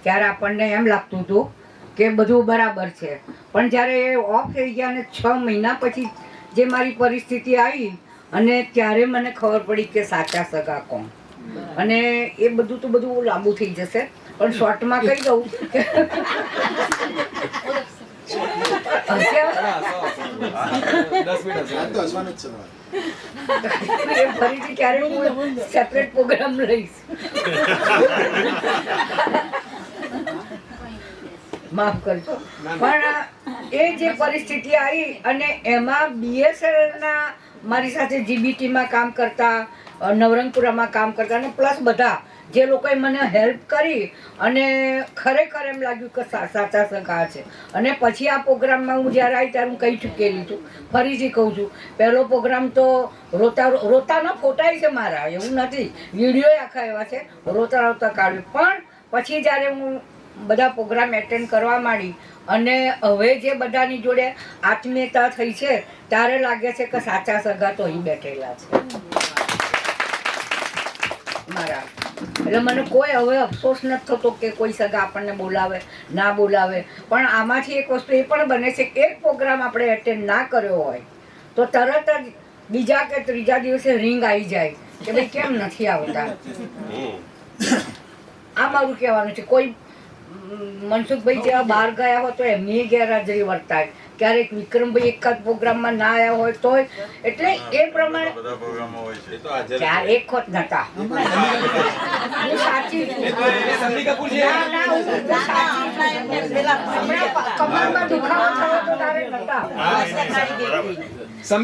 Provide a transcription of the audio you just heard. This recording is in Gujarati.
ત્યારે આપણને એમ લાગતું હતું કે બધું બરાબર છે, પણ જ્યારે એ ઓફ થઈ ગયા અને 6 મહિના પછી જે મારી પરિસ્થિતિ આવી અને ત્યારે મને ખબર પડી કે સાચા સગા કોણ. અને એ બધું તો બધું લાંબુ થઈ જશે, પણ શોર્ટમાં કહી દઉં કે ફરીથી ક્યારે હું સેપરેટ પ્રોગ્રામ લઈશ. માફ કરજો, પણ એ જે પરિસ્થિતિ આવી અને એમાં BSNL ના મારી સાથે GBTમાં કામ કરતા, નવરંગપુરામાં કામ કરતા અને પ્લસ બધા જે લોકોએ મને હેલ્પ કરી અને ખરેખર એમ લાગ્યું કે સાચા સગા છે. અને પછી આ પ્રોગ્રામમાં હું જ્યારે આવી ત્યારે હું કહી ચૂકેલી છું, ફરીથી કહું છું, પહેલો પ્રોગ્રામ તો રોતાના ફોટાય છે મારા, એવું નથી, વિડીયો આખા એવા છે, રોતા કાઢ્યું. પણ પછી જ્યારે હું બધા પ્રોગ્રામ એટેન્ડ કરવા માંડી અને હવે જે બધાની જોડે આત્મીયતા થઈ છે ત્યારે લાગે છે કે સાચા સગા તો અહીં બેઠેલા છે મારા. એટલે મને કોઈ હવે અફસોસ નથી થતો કે કોઈ સગા આપણને બોલાવે ના બોલાવે. પણ આમાંથી એક વસ્તુ એ પણ બને છે કે એક પ્રોગ્રામ આપણે એટેન્ડ ના કર્યો હોય તો તરત જ બીજા કે ત્રીજા દિવસે રિંગ આવી જાય કે ભાઈ કેમ નથી આવતા. આ મારું કહેવાનું છે. કોઈ મનસુખભાઈ જેવા બહાર ગયા હોય તો એમની ગેરહાજરી વર્તાય, ક્યારેક વિક્રમભાઈ એકાદ પ્રોગ્રામમાં ના આવ્યા હોય તો, એટલે એ પ્રમાણે એક વખત નતા. હું સાચી કમરમાં દુખાવો થયો તો તારે નતા.